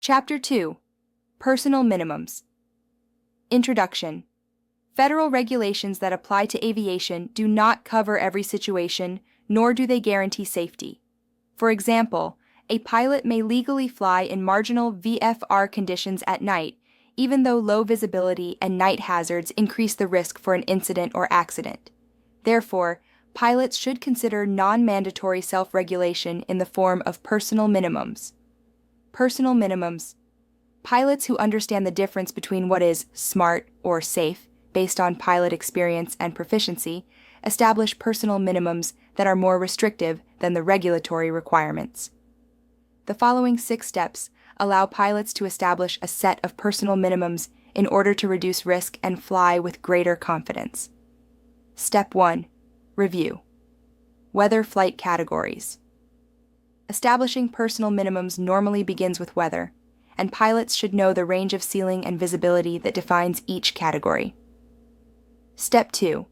Chapter 2. Personal Minimums. Introduction. Federal regulations that apply to aviation do not cover every situation, nor do they guarantee safety. For example, a pilot may legally fly in marginal VFR conditions at night, even though low visibility and night hazards increase the risk for an incident or accident. Therefore, pilots should consider non-mandatory self-regulation in the form of personal minimums. Personal minimums. Pilots who understand the difference between what is smart or safe, based on pilot experience and proficiency, establish personal minimums that are more restrictive than the regulatory requirements. The following 6 steps allow pilots to establish a set of personal minimums in order to reduce risk and fly with greater confidence. Step 1. Review. Weather flight categories. Establishing personal minimums normally begins with weather, and pilots should know the range of ceiling and visibility that defines each category. Step 2.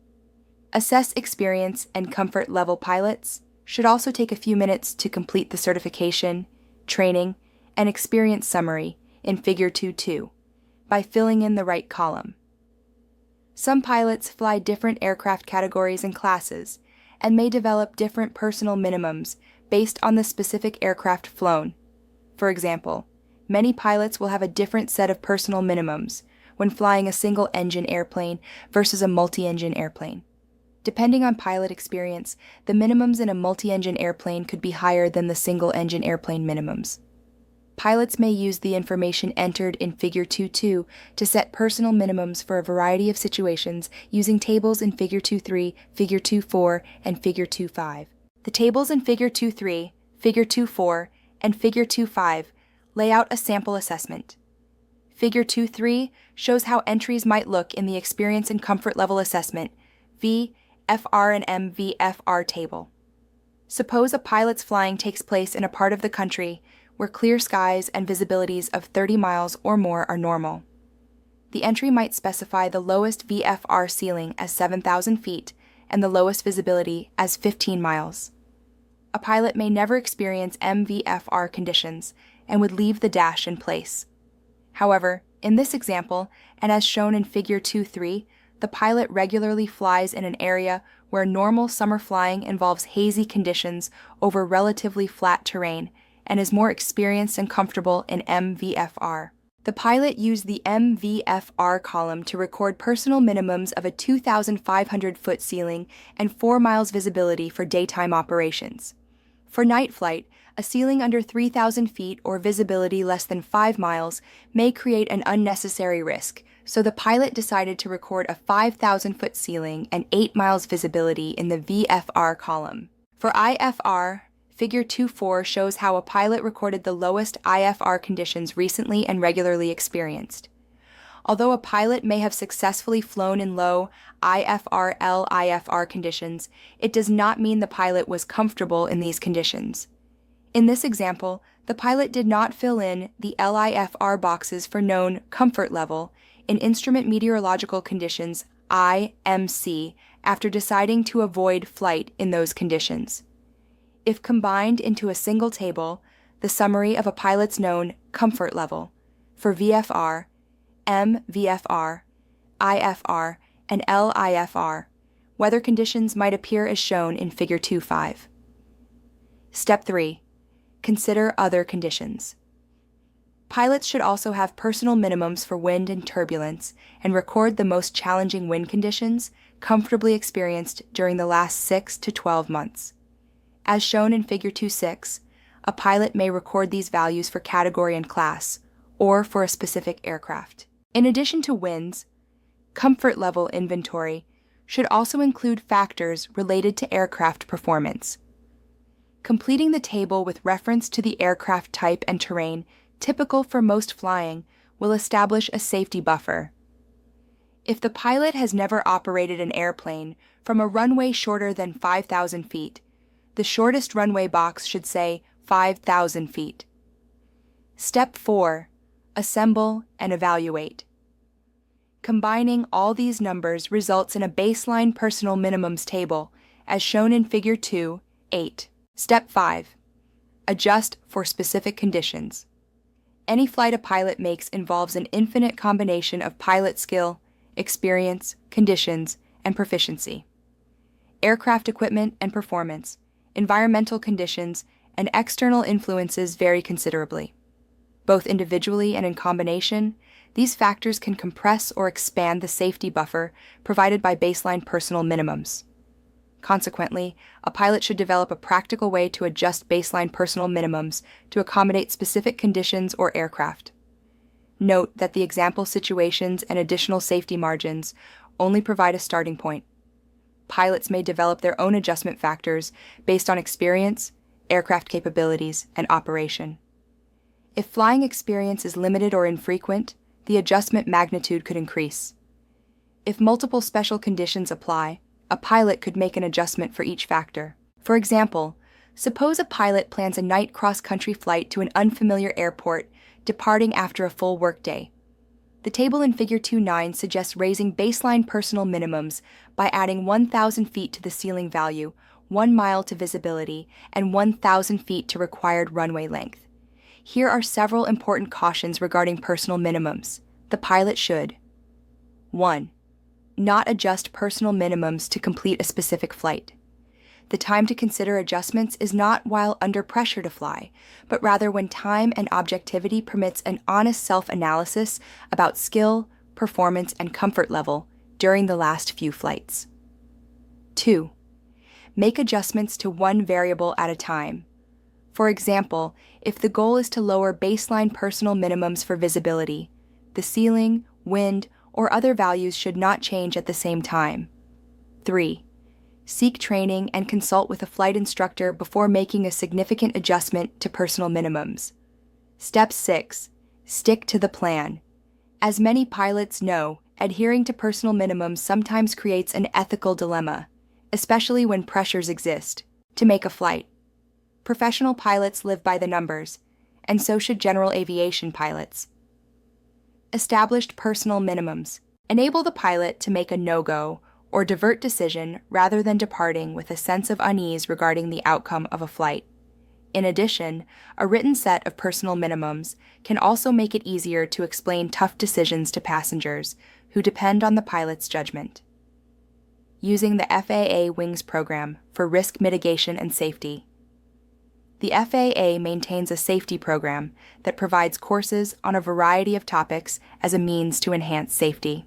Assess experience and comfort level. Pilots should also take a few minutes to complete the certification, training, and experience summary in Figure 2.2 by filling in the right column. Some pilots fly different aircraft categories and classes and may develop different personal minimums based on the specific aircraft flown. For example, many pilots will have a different set of personal minimums when flying a single-engine airplane versus a multi-engine airplane. Depending on pilot experience, the minimums in a multi-engine airplane could be higher than the single-engine airplane minimums. Pilots may use the information entered in Figure 2.2 to set personal minimums for a variety of situations using tables in Figure 2.3, Figure 2.4, and Figure 2.5. The tables in Figure 2.3, Figure 2.4, and Figure 2.5 lay out a sample assessment. Figure 2.3 shows how entries might look in the Experience and Comfort Level Assessment, VFR and MVFR table. Suppose a pilot's flying takes place in a part of the country where clear skies and visibilities of 30 miles or more are normal. The entry might specify the lowest VFR ceiling as 7,000 feet and the lowest visibility as 15 miles. A pilot may never experience MVFR conditions and would leave the dash in place. However, in this example, and as shown in Figure 2.3, the pilot regularly flies in an area where normal summer flying involves hazy conditions over relatively flat terrain and is more experienced and comfortable in MVFR. The pilot used the MVFR column to record personal minimums of a 2,500-foot ceiling and 4 miles visibility for daytime operations. For night flight, a ceiling under 3,000 feet or visibility less than 5 miles may create an unnecessary risk, so the pilot decided to record a 5,000-foot ceiling and 8 miles visibility in the VFR column. For IFR, Figure 2.4 shows how a pilot recorded the lowest IFR conditions recently and regularly experienced. Although a pilot may have successfully flown in low IFR/LIFR conditions, it does not mean the pilot was comfortable in these conditions. In this example, the pilot did not fill in the LIFR boxes for known comfort level in Instrument Meteorological Conditions IMC after deciding to avoid flight in those conditions. If combined into a single table, the summary of a pilot's known comfort level for VFR, MVFR, IFR, and LIFR, weather conditions might appear as shown in Figure 2.5. Step 3. Consider other conditions. Pilots should also have personal minimums for wind and turbulence and record the most challenging wind conditions comfortably experienced during the last 6 to 12 months. As shown in Figure 2.6, a pilot may record these values for category and class, or for a specific aircraft. In addition to winds, comfort level inventory should also include factors related to aircraft performance. Completing the table with reference to the aircraft type and terrain typical for most flying will establish a safety buffer. If the pilot has never operated an airplane from a runway shorter than 5,000 feet, the shortest runway box should say 5,000 feet. Step 4. Assemble and evaluate. Combining all these numbers results in a baseline personal minimums table, as shown in Figure 2.8. Step 5. Adjust for specific conditions. Any flight a pilot makes involves an infinite combination of pilot skill, experience, conditions, and proficiency. Aircraft equipment and performance, environmental conditions, and external influences vary considerably. Both individually and in combination, these factors can compress or expand the safety buffer provided by baseline personal minimums. Consequently, a pilot should develop a practical way to adjust baseline personal minimums to accommodate specific conditions or aircraft. Note that the example situations and additional safety margins only provide a starting point. Pilots may develop their own adjustment factors based on experience, aircraft capabilities, and operation. If flying experience is limited or infrequent, the adjustment magnitude could increase. If multiple special conditions apply, a pilot could make an adjustment for each factor. For example, suppose a pilot plans a night cross-country flight to an unfamiliar airport, departing after a full workday. The table in Figure 2.9 suggests raising baseline personal minimums by adding 1,000 feet to the ceiling value, 1 mile to visibility, and 1,000 feet to required runway length. Here are several important cautions regarding personal minimums. The pilot should: 1. Not adjust personal minimums to complete a specific flight. The time to consider adjustments is not while under pressure to fly, but rather when time and objectivity permits an honest self-analysis about skill, performance, and comfort level during the last few flights. 2. Make adjustments to one variable at a time. For example, if the goal is to lower baseline personal minimums for visibility, the ceiling, wind, or other values should not change at the same time. 3. Seek training and consult with a flight instructor before making a significant adjustment to personal minimums. Step 6. Stick to the plan. As many pilots know, adhering to personal minimums sometimes creates an ethical dilemma, especially when pressures exist to make a flight. Professional pilots live by the numbers, and so should general aviation pilots. Established personal minimums enable the pilot to make a no-go or divert decision rather than departing with a sense of unease regarding the outcome of a flight. In addition, a written set of personal minimums can also make it easier to explain tough decisions to passengers who depend on the pilot's judgment. Using the FAA Wings Program for risk mitigation and safety. The FAA maintains a safety program that provides courses on a variety of topics as a means to enhance safety.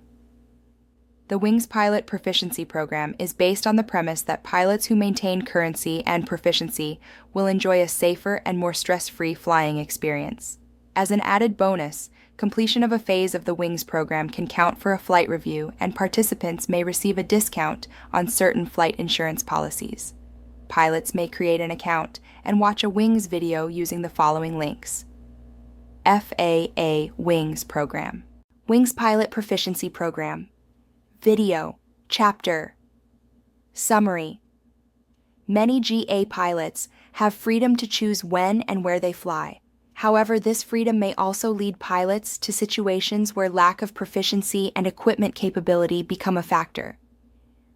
The Wings Pilot Proficiency Program is based on the premise that pilots who maintain currency and proficiency will enjoy a safer and more stress-free flying experience. As an added bonus, completion of a phase of the Wings program can count for a flight review, and participants may receive a discount on certain flight insurance policies. Pilots may create an account and watch a Wings video using the following links. FAA Wings Program. Wings Pilot Proficiency Program. Video. Chapter. Summary. Many GA pilots have freedom to choose when and where they fly. However, this freedom may also lead pilots to situations where lack of proficiency and equipment capability become a factor.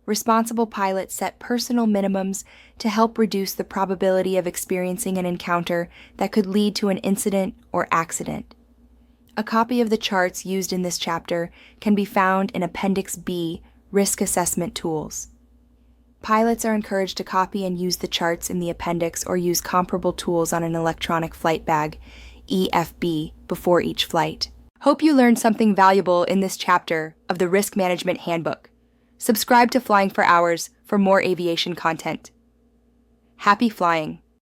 Responsible pilots set personal minimums to help reduce the probability of experiencing an encounter that could lead to an incident or accident. A copy of the charts used in this chapter can be found in Appendix B, Risk Assessment Tools. Pilots are encouraged to copy and use the charts in the appendix or use comparable tools on an electronic flight bag, EFB, before each flight. Hope you learned something valuable in this chapter of the Risk Management Handbook. Subscribe to Flying for Hours for more aviation content. Happy flying!